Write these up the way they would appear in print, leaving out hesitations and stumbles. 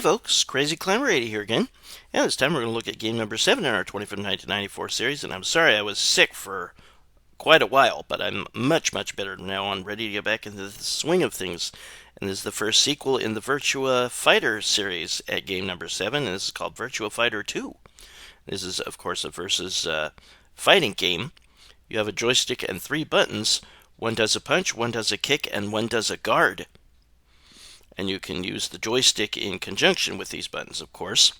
folks, Crazy Climber 80 here again, and this time we're going to look at game number 7 in our 25th 1994 series, and I'm sorry I was sick for quite a while, but I'm much better now. I'm ready to get back into the swing of things, and this is the first sequel in the Virtua Fighter series at game number 7, and this is called Virtua Fighter 2. This is, of course, a versus fighting game. You have a joystick and 3 buttons. One does a punch, one does a kick, and one does a guard. And you can use the joystick in conjunction with these buttons, of course.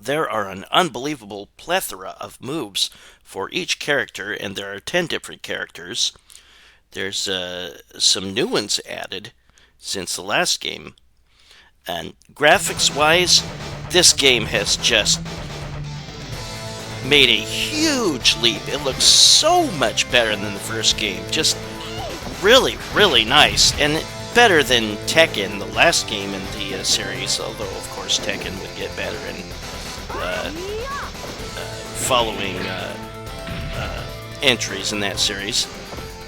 There are an unbelievable plethora of moves for each character, and there are 10 different characters. There's some new ones added since the last game. And graphics-wise, this game has just made a huge leap. It looks so much better than the first game. Just really nice. And better than Tekken, the last game in the series, although of course Tekken would get better in following entries in that series.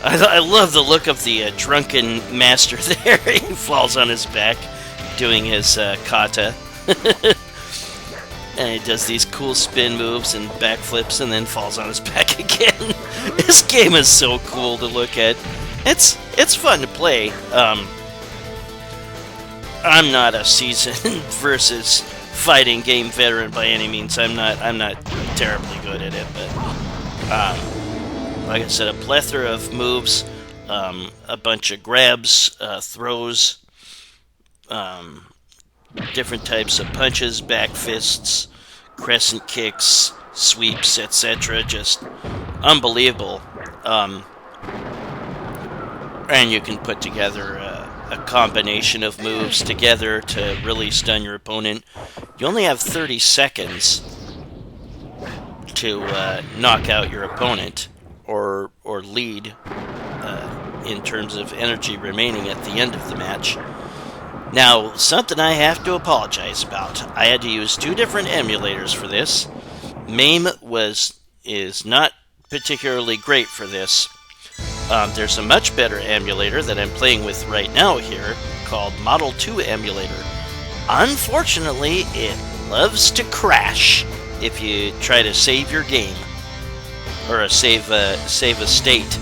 I love the look of the Drunken master there. He falls on his back doing his kata. And he does these cool spin moves and backflips and then falls on his back again. This game is so cool to look at. It's fun to play. I'm not a seasoned versus fighting game veteran by any means. I'm not terribly good at it, but like I said, a plethora of moves, a bunch of grabs, throws, different types of punches, back fists, crescent kicks, sweeps, etc. Just unbelievable. And you can put together a combination of moves together to really stun your opponent. You only have 30 seconds to knock out your opponent or lead in terms of energy remaining at the end of the match. Now, something I have to apologize about. I had to use 2 different emulators for this. MAME is not particularly great for this. There's a much better emulator that I'm playing with right now here called Model 2 Emulator. Unfortunately, it loves to crash if you try to save your game or save a state.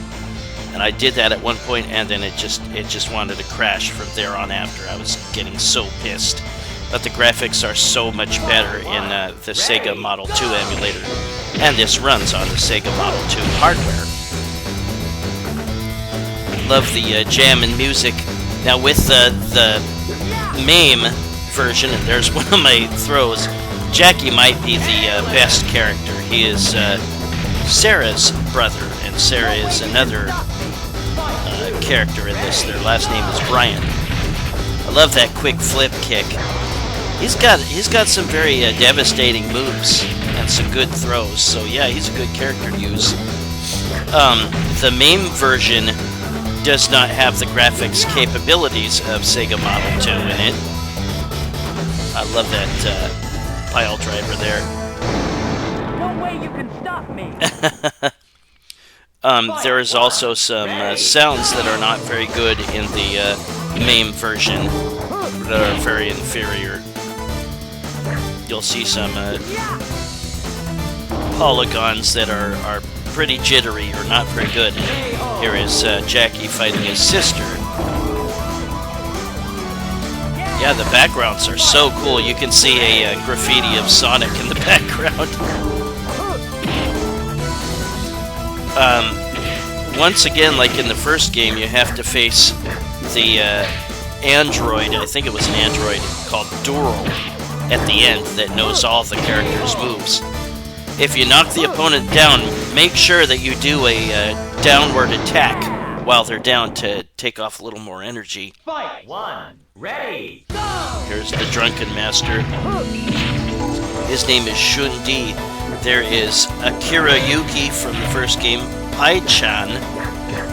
And I did that at one point, and then it just wanted to crash from there on after. I was getting so pissed. But the graphics are so much better in the Sega Model 2 emulator, and this runs on the Sega Model 2 hardware. Love the jam and music. Now with the MAME version, and there's one of my throws, Jacky might be the best character. He is Sarah's brother, and Sarah is another character in this. Their last name is Brian. I love that quick flip kick. He's got some very devastating moves and some good throws. So yeah, he's a good character to use. The MAME version does not have the graphics capabilities of Sega Model 2 in it. I love that pile driver there. No way you can stop me. There is also some sounds that are not very good in the MAME version, that are very inferior. You'll see some polygons that are pretty jittery or not very good. Here is Jacky fighting his sister. Yeah, the backgrounds are so cool. You can see a graffiti of Sonic in the background. Once again, like in the first game, you have to face the android, I think it was an android, called Dural, at the end that knows all the characters' moves. If you knock the opponent down, make sure that you do a downward attack while they're down to take off a little more energy. Fight 1, ready, go! Here's the Drunken master. His name is Shun-Di. There is Akira Yuki from the first game, Pai-chan,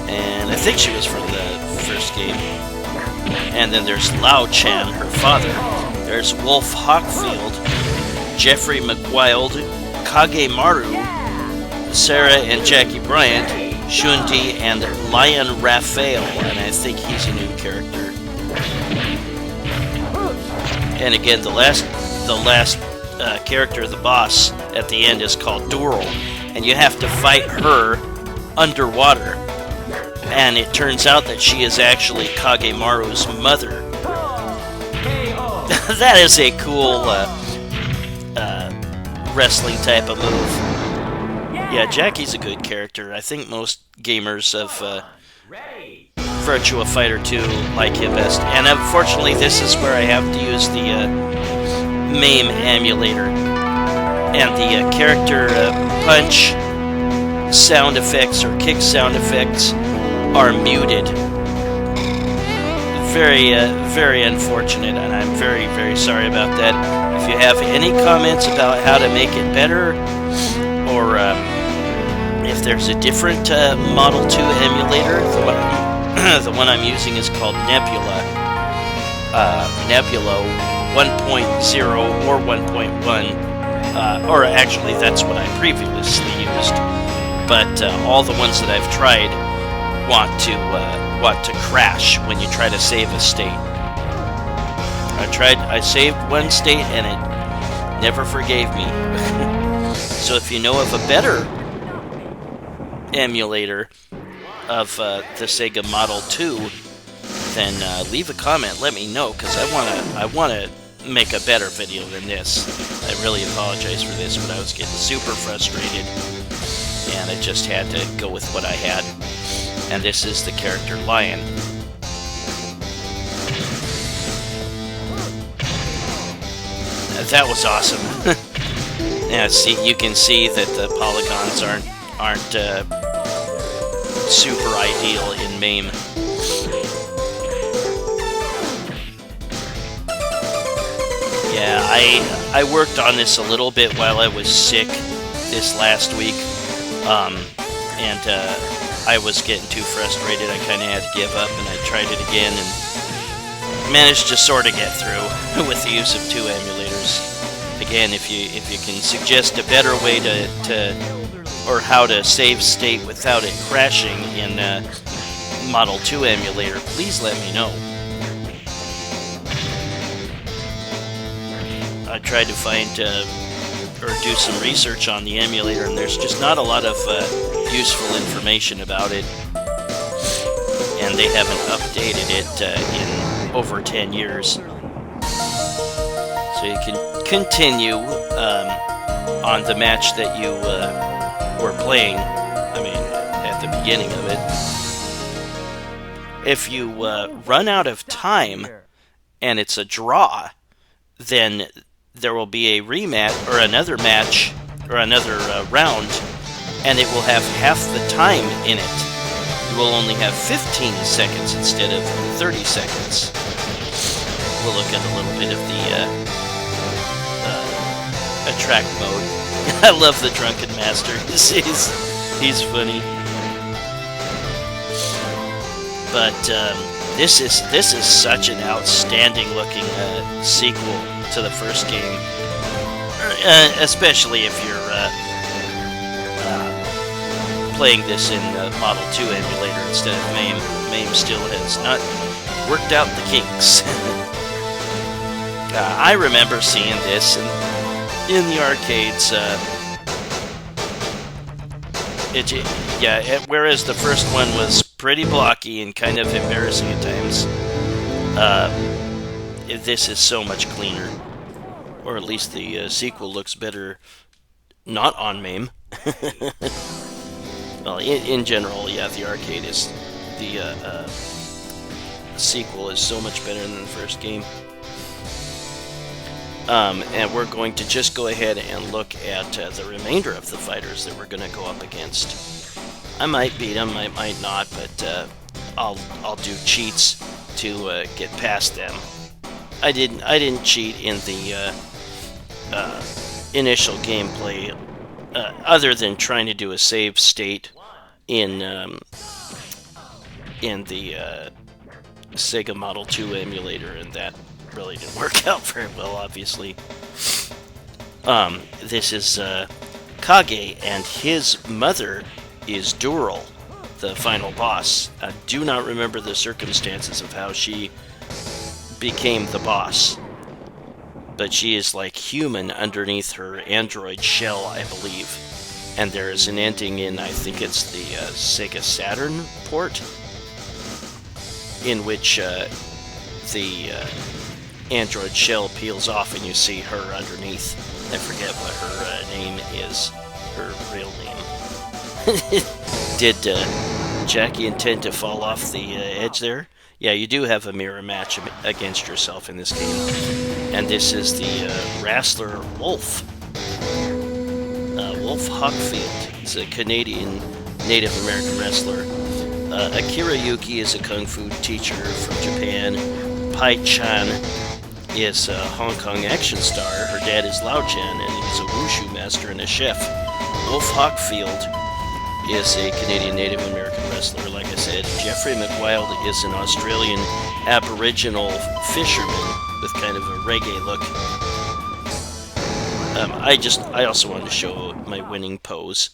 and I think she was from the first game. And then there's Lao-chan, her father. There's Wolf Hawkfield, Jeffrey McWild, Kage Maru, Sarah and Jacky Bryant, Shun-Di, and Lion Raphael, and I think he's a new character. And again, the last character, the boss at the end, is called Dural, and you have to fight her underwater. And it turns out that she is actually Kagemaru's mother. That is a cool wrestling type of move. Yeah, Jacky's a good character. I think most gamers of Virtua Fighter 2 like him best. And unfortunately, this is where I have to use the MAME emulator. And the character punch sound effects or kick sound effects are muted. Very, very unfortunate, and I'm very, very sorry about that. If you have any comments about how to make it better, or if there's a different Model 2 emulator, the one I'm using is called Nebula. Nebula 1.0 or 1.1, or actually that's what I previously used. But all the ones that I've tried want to crash when you try to save a state. I saved one state and it never forgave me. So if you know of a better emulator of the Sega Model 2, then leave a comment. Let me know, because I wanna make a better video than this. I really apologize for this, but I was getting super frustrated, and I just had to go with what I had. And this is the character Lion. That was awesome. Yeah, see, you can see that the polygons aren't super ideal in MAME. Yeah, I worked on this a little bit while I was sick this last week, and I was getting too frustrated. I kind of had to give up, and I tried it again, and managed to sort of get through with the use of 2 emulators. Again, if you can suggest a better way to or how to save state without it crashing in Model 2 emulator, please let me know. I tried to find or do some research on the emulator, and there's just not a lot of useful information about it, and they haven't updated it in over 10 years. So you can continue on the match that you were playing, I mean, at the beginning of it. If you run out of time and it's a draw, then there will be a rematch, or another match, or another round, and it will have half the time in it. You will only have 15 seconds instead of 30 seconds. We'll look at a little bit of the attract mode. I love the Drunken Master. He's funny. But this is such an outstanding looking sequel to the first game, especially if you're playing this in Model 2 emulator instead of MAME. MAME still has not worked out the kinks. I remember seeing this in the arcades. Whereas the first one was pretty blocky and kind of embarrassing at times, this is so much cleaner. Or at least the sequel looks better not on MAME. Well, in general, yeah, the arcade is... the sequel is so much better than the first game. And we're going to just go ahead and look at the remainder of the fighters that we're going to go up against. I might beat them, I might not, but I'll do cheats to get past them. I didn't cheat in the initial gameplay, other than trying to do a save state in the Sega Model 2 emulator, and that really didn't work out very well, obviously. This is Kage, and his mother is Dural, the final boss. I do not remember the circumstances of how she became the boss. but she is like human underneath her android shell, I believe. And there is an ending in, I think it's the Sega Saturn port, in which the android shell peels off and you see her underneath. I forget what her name is, her real name. Did Jacky intend to fall off the edge there? Yeah, you do have a mirror match against yourself in this game. And this is the rassler Wolf. Wolf Hockfield. He's a Canadian Native American wrestler. Akira Yuki is a kung fu teacher from Japan. Pai Chan is a Hong Kong action star. Her dad is Lao Chan, and he's a Wushu master and a chef. Wolf Hockfield is a Canadian Native American wrestler, like I said. Jeffry McWild is an Australian Aboriginal fisherman with kind of a reggae look. I also wanted to show my winning pose.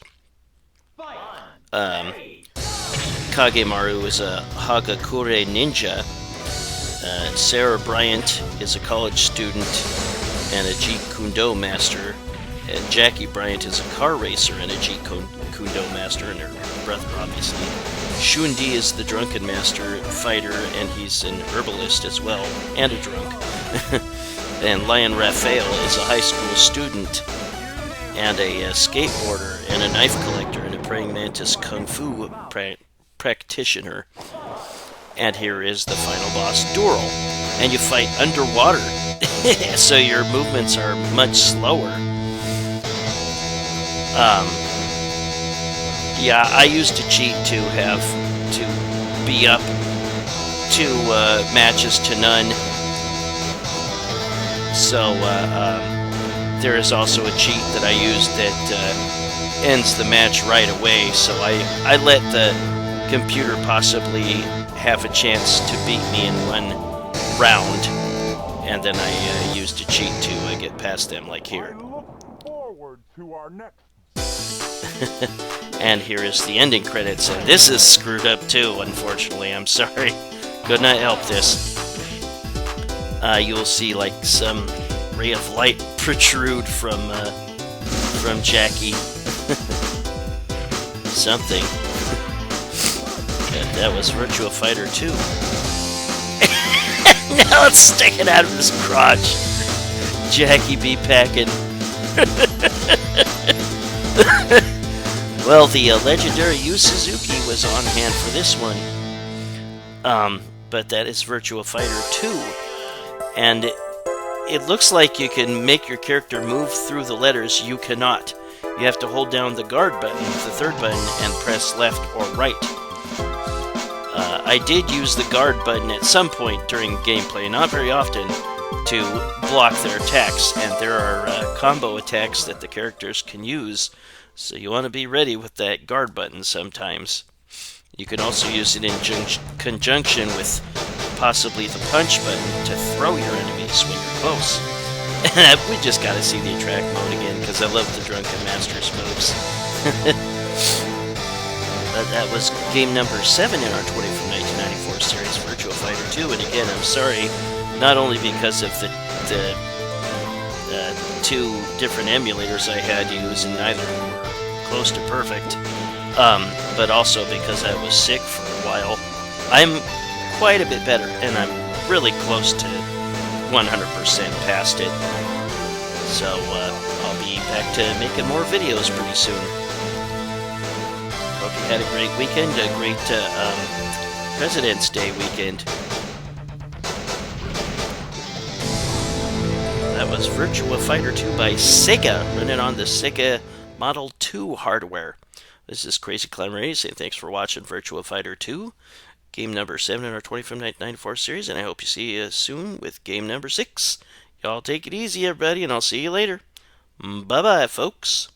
Kage Maru is a Hagakure ninja. Sarah Bryant is a college student and a Jeet Kune Do master. And Jacky Bryant is a car racer and a Jeet Kune Do master, and her brother, obviously. Shun-Di is the Drunken master fighter, and he's an herbalist as well, and a drunk. And Lion Raphael is a high school student, and a skateboarder, and a knife collector, and a praying mantis kung fu practitioner. And here is the final boss, Dural. And you fight underwater, so your movements are much slower. Yeah, I used to cheat to have to be up 2 matches to none. So there is also a cheat that I used that ends the match right away. So I let the computer possibly have a chance to beat me in 1 round, and then I used a cheat to get past them, like here. I look forward to our next. And here is the ending credits, and this is screwed up too, unfortunately. I'm sorry. Could not help this. You'll see like some ray of light protrude from Jacky. Something. And that was Virtua Fighter 2. Now it's sticking out of his crotch. Jacky be packing. Well, the legendary Yu Suzuki was on hand for this one. But that is Virtua Fighter 2. And it looks like you can make your character move through the letters. You cannot. You have to hold down the guard button, the 3rd button, and press left or right. I did use the guard button at some point during gameplay, not very often, to block their attacks. And there are combo attacks that the characters can use. So you want to be ready with that guard button sometimes. You can also use it in conjunction with possibly the punch button to throw your enemies when you're close. We just gotta see the attract mode again, because I love the Drunken Master's moves. That was game number 7 in our 20 from 1994 series, Virtua Fighter 2. And again, I'm sorry, not only because of the 2 different emulators I had used, and neither were close to perfect, but also because I was sick for a while. I'm quite a bit better, and I'm really close to 100% past it. So I'll be back to making more videos pretty soon. Hope you had a great weekend, a great President's Day weekend. That was Virtua Fighter 2 by Sega, running on the Sega Model 2 hardware. This is Crazy Clown Ray saying thanks for watching Virtua Fighter 2, game number 7 in our 20 from 1994 series, and I hope you see you soon with game number 6. Y'all take it easy, everybody, and I'll see you later. Bye-bye, folks.